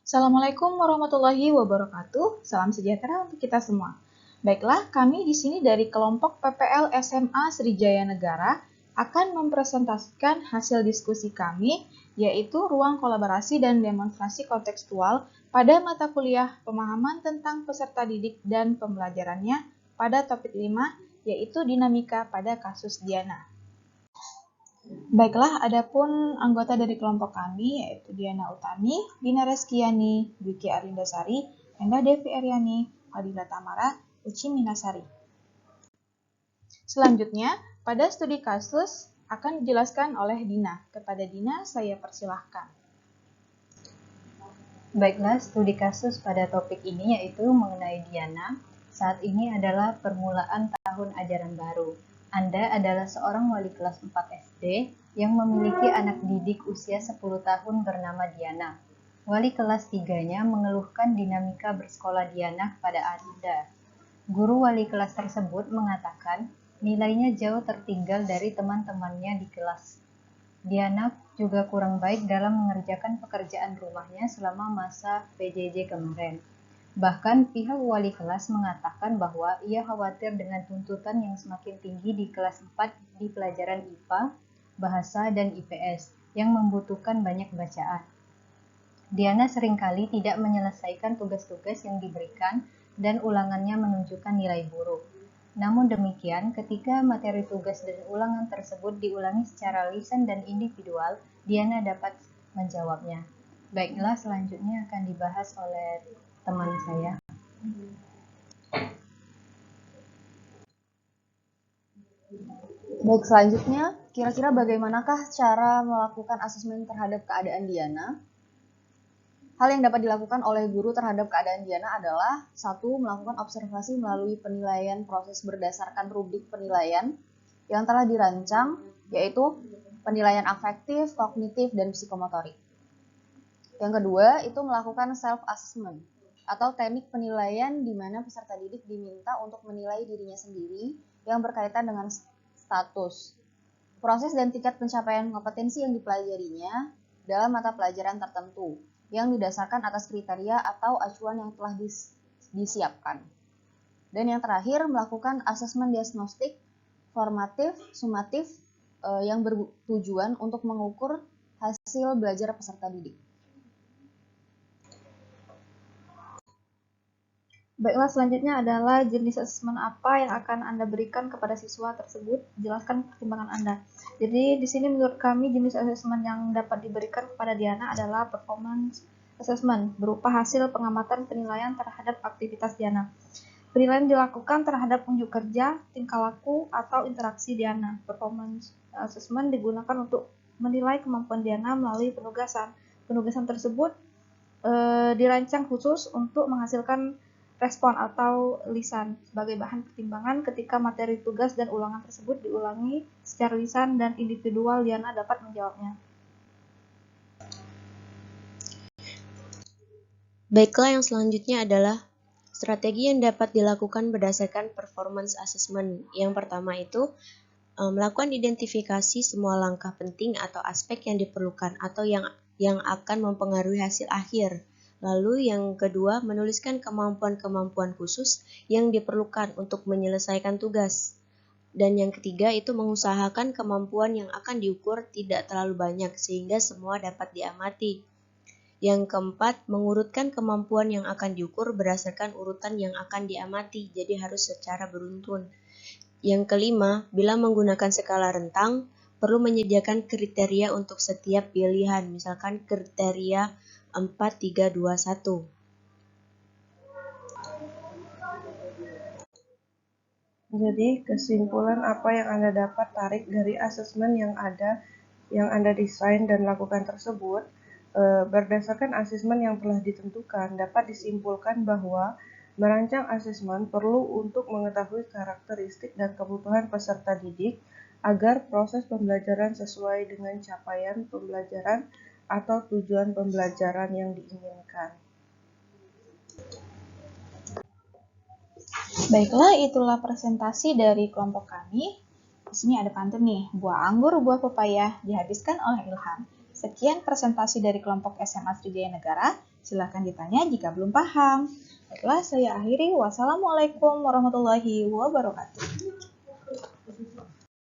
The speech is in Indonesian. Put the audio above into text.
Assalamualaikum warahmatullahi wabarakatuh. Salam sejahtera untuk kita semua. Baiklah, kami di sini dari kelompok PPL SMA Sriwijaya Negara akan mempresentasikan hasil diskusi kami, yaitu ruang kolaborasi dan demonstrasi kontekstual pada mata kuliah pemahaman tentang peserta didik dan pembelajarannya pada topik 5, yaitu dinamika pada kasus Diana. Baiklah, adapun anggota dari kelompok kami yaitu Diana Utami, Dina Reskiani, Dwiki Arindasari, Enda Devi Aryani, Fadila Tamara, Uci Minasari. Selanjutnya, pada studi kasus akan dijelaskan oleh Dina. Kepada Dina, saya persilahkan. Baiklah, studi kasus pada topik ini yaitu mengenai Diana. Saat ini adalah permulaan tahun ajaran baru. Anda adalah seorang wali kelas 4 SD yang memiliki anak didik usia 10 tahun bernama Diana. Wali kelas 3-nya mengeluhkan dinamika bersekolah Diana kepada Anda. Guru wali kelas tersebut mengatakan nilainya jauh tertinggal dari teman-temannya di kelas. Diana juga kurang baik dalam mengerjakan pekerjaan rumahnya selama masa PJJ kemarin. Bahkan pihak wali kelas mengatakan bahwa ia khawatir dengan tuntutan yang semakin tinggi di kelas 4 di pelajaran IPA, Bahasa, dan IPS yang membutuhkan banyak bacaan. Diana seringkali tidak menyelesaikan tugas-tugas yang diberikan dan ulangannya menunjukkan nilai buruk. Namun demikian, ketika materi tugas dan ulangan tersebut diulangi secara lisan dan individual, Diana dapat menjawabnya. Baiklah, selanjutnya akan dibahas oleh teman saya. Baik, selanjutnya, kira-kira bagaimanakah cara melakukan asesmen terhadap keadaan Diana? Hal yang dapat dilakukan oleh guru terhadap keadaan Diana adalah 1. Melakukan observasi melalui penilaian proses berdasarkan rubrik penilaian yang telah dirancang, yaitu penilaian afektif, kognitif, dan psikomotorik. Yang kedua, itu melakukan self-assessment atau teknik penilaian di mana peserta didik diminta untuk menilai dirinya sendiri yang berkaitan dengan status, proses dan tingkat pencapaian kompetensi yang dipelajarinya dalam mata pelajaran tertentu yang didasarkan atas kriteria atau acuan yang telah disiapkan. Dan yang terakhir, melakukan asesmen diagnostik, formatif, sumatif yang bertujuan untuk mengukur hasil belajar peserta didik. Baiklah, selanjutnya adalah jenis asesmen apa yang akan Anda berikan kepada siswa tersebut. Jelaskan pertimbangan Anda. Jadi, di sini menurut kami jenis asesmen yang dapat diberikan kepada Diana adalah performance assessment, berupa hasil pengamatan penilaian terhadap aktivitas Diana. Penilaian dilakukan terhadap unjuk kerja, tingkah laku, atau interaksi Diana. Performance assessment digunakan untuk menilai kemampuan Diana melalui penugasan. Penugasan tersebut dirancang khusus untuk menghasilkan respon atau lisan sebagai bahan pertimbangan ketika materi tugas dan ulangan tersebut diulangi secara lisan dan individual Diana dapat menjawabnya. Baiklah, yang selanjutnya adalah strategi yang dapat dilakukan berdasarkan performance assessment. Yang pertama itu melakukan identifikasi semua langkah penting atau aspek yang diperlukan atau yang akan mempengaruhi hasil akhir. Lalu yang kedua, menuliskan kemampuan-kemampuan khusus yang diperlukan untuk menyelesaikan tugas. Dan yang ketiga itu mengusahakan kemampuan yang akan diukur tidak terlalu banyak sehingga semua dapat diamati. Yang keempat, mengurutkan kemampuan yang akan diukur berdasarkan urutan yang akan diamati, jadi harus secara beruntun. Yang kelima, bila menggunakan skala rentang, perlu menyediakan kriteria untuk setiap pilihan, misalkan kriteria 4, 3, 2, 1. Jadi, kesimpulan apa yang Anda dapat tarik dari asesmen yang Anda desain dan lakukan tersebut, berdasarkan asesmen yang telah ditentukan, dapat disimpulkan bahwa merancang asesmen perlu untuk mengetahui karakteristik dan kebutuhan peserta didik agar proses pembelajaran sesuai dengan capaian pembelajaran atau tujuan pembelajaran yang diinginkan. Baiklah, itulah presentasi dari kelompok kami. Di sini ada pantun nih, buah anggur, buah pepaya dihabiskan oleh Ilham. Sekian presentasi dari kelompok SMA Sriwijaya Negara. Silahkan ditanya jika belum paham. Baiklah, saya akhiri. Wassalamualaikum warahmatullahi wabarakatuh.